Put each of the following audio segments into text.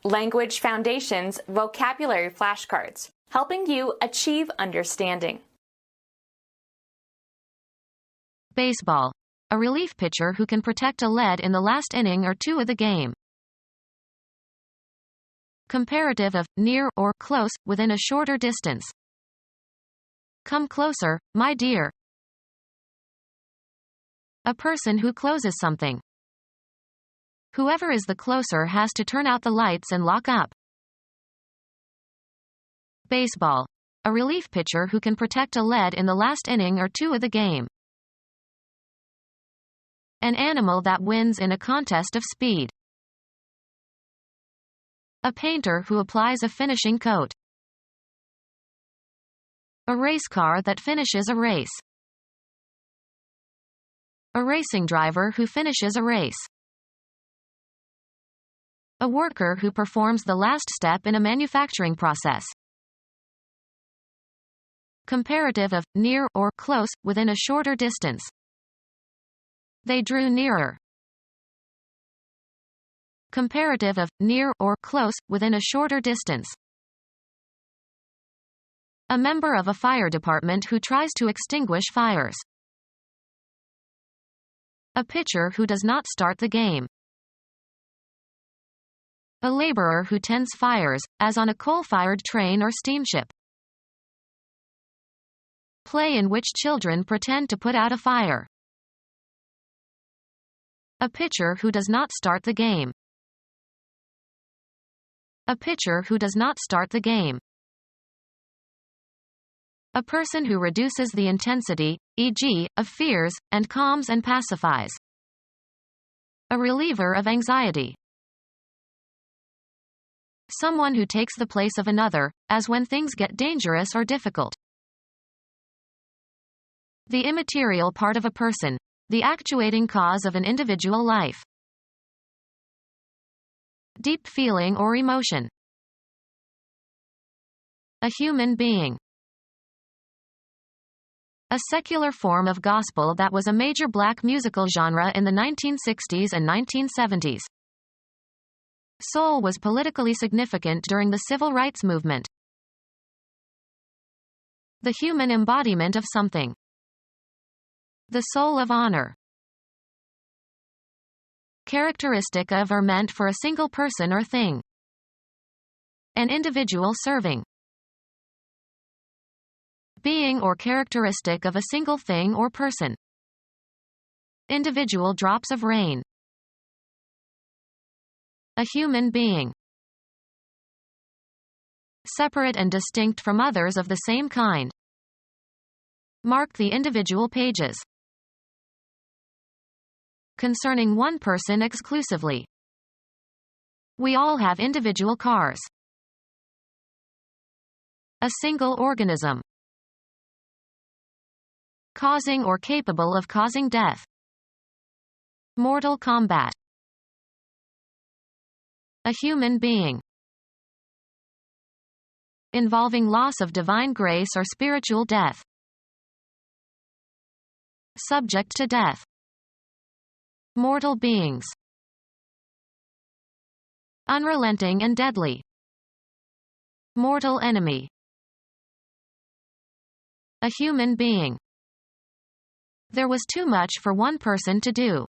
Language Foundations Vocabulary Flashcards, helping you achieve understanding. Baseball. A relief pitcher who can protect a lead in the last inning or two of the game. Comparative of near or close, within a shorter distance. Come closer, my dear. A person who closes something. Whoever is the closer has to turn out the lights and lock up. Baseball. A relief pitcher who can protect a lead in the last inning or two of the game. An animal that wins in a contest of speed. A painter who applies a finishing coat. A race car that finishes a race. A racing driver who finishes a race. A worker who performs the last step in a manufacturing process. Comparative of near or close, within a shorter distance. They drew nearer. Comparative of near or close, within a shorter distance. A member of a fire department who tries to extinguish fires. A pitcher who does not start the game. A laborer who tends fires, as on a coal-fired train or steamship. Play in which children pretend to put out a fire. A pitcher who does not start the game. A pitcher who does not start the game. A person who reduces the intensity, e.g., of fears, and calms and pacifies. A reliever of anxiety. Someone who takes the place of another, as when things get dangerous or difficult. The immaterial part of a person. The actuating cause of an individual life. Deep feeling or emotion. A human being. A secular form of gospel that was a major black musical genre in the 1960s and 1970s. Soul was politically significant during the civil rights movement. The human embodiment of something. The soul of honor. Characteristic of or meant for a single person or thing. An individual serving. Being or characteristic of a single thing or person. Individual drops of rain. A human being. Separate and distinct from others of the same kind. Mark the individual pages. Concerning one person exclusively. We all have individual cars. A single organism. Causing or capable of causing death. Mortal combat. A human being. Involving loss of divine grace or spiritual death. Subject to death. Mortal beings. Unrelenting and deadly. Mortal enemy. A human being. There was too much for one person to do.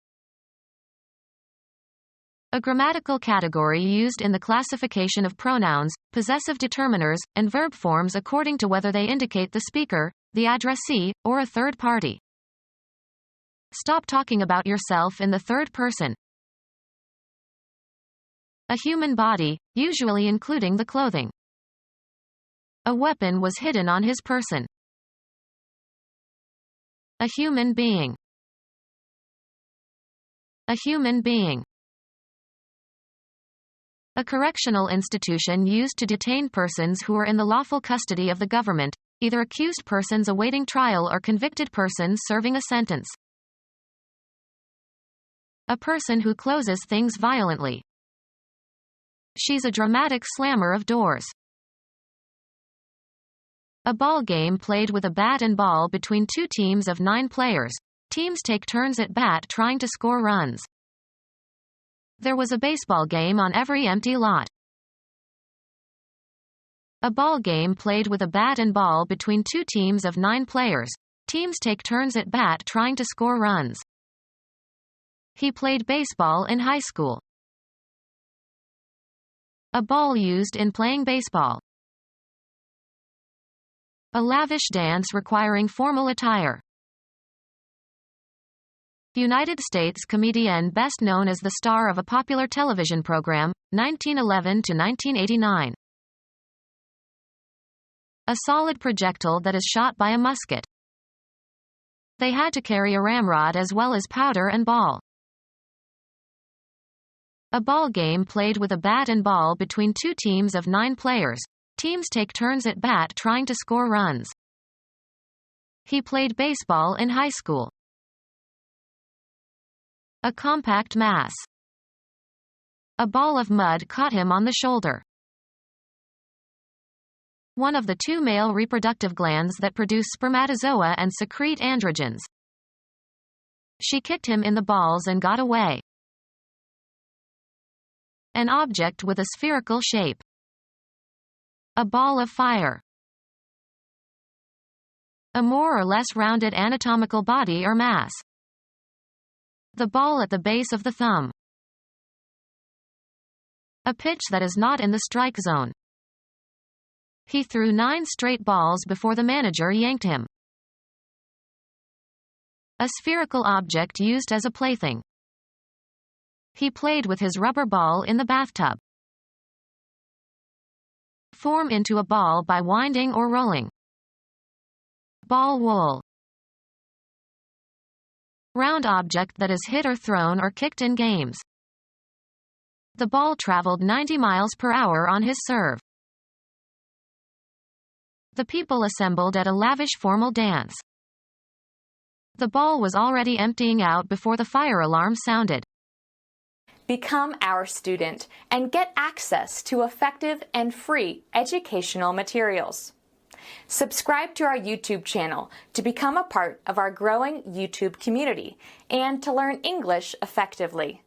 A grammatical category used in the classification of pronouns, possessive determiners, and verb forms according to whether they indicate the speaker, the addressee, or a third party. Stop talking about yourself in the third person. A human body, usually including the clothing. A weapon was hidden on his person. A human being. A human being. A correctional institution used to detain persons who were in the lawful custody of the government, either accused persons awaiting trial or convicted persons serving a sentence. A person who closes things violently. She's a dramatic slammer of doors. A ball game played with a bat and ball between two teams of 9 players. Teams take turns at bat trying to score runs. There was a baseball game on every empty lot. A ball game played with a bat and ball between two teams of 9 players. Teams take turns at bat trying to score runs. He played baseball in high school. A ball used in playing baseball. A lavish dance requiring formal attire. United States comedian best known as the star of a popular television program, 1911 to 1989. A solid projectile that is shot by a musket. They had to carry a ramrod as well as powder and ball. A ball game played with a bat and ball between two teams of 9 players. Teams take turns at bat trying to score runs. He played baseball in high school. A compact mass. A ball of mud caught him on the shoulder. One of the 2 male reproductive glands that produce spermatozoa and secrete androgens. She kicked him in the balls and got away. An object with a spherical shape. A ball of fire. A more or less rounded anatomical body or mass. The ball at the base of the thumb. A pitch that is not in the strike zone. He threw 9 straight balls before the manager yanked him. A spherical object used as a plaything. He played with his rubber ball in the bathtub. Form into a ball by winding or rolling. Ball wool. Round object that is hit or thrown or kicked in games. The ball traveled 90 miles per hour on his serve. The people assembled at a lavish formal dance. The ball was already emptying out before the fire alarm sounded. Become our student and get access to effective and free educational materials. Subscribe to our YouTube channel to become a part of our growing YouTube community and to learn English effectively.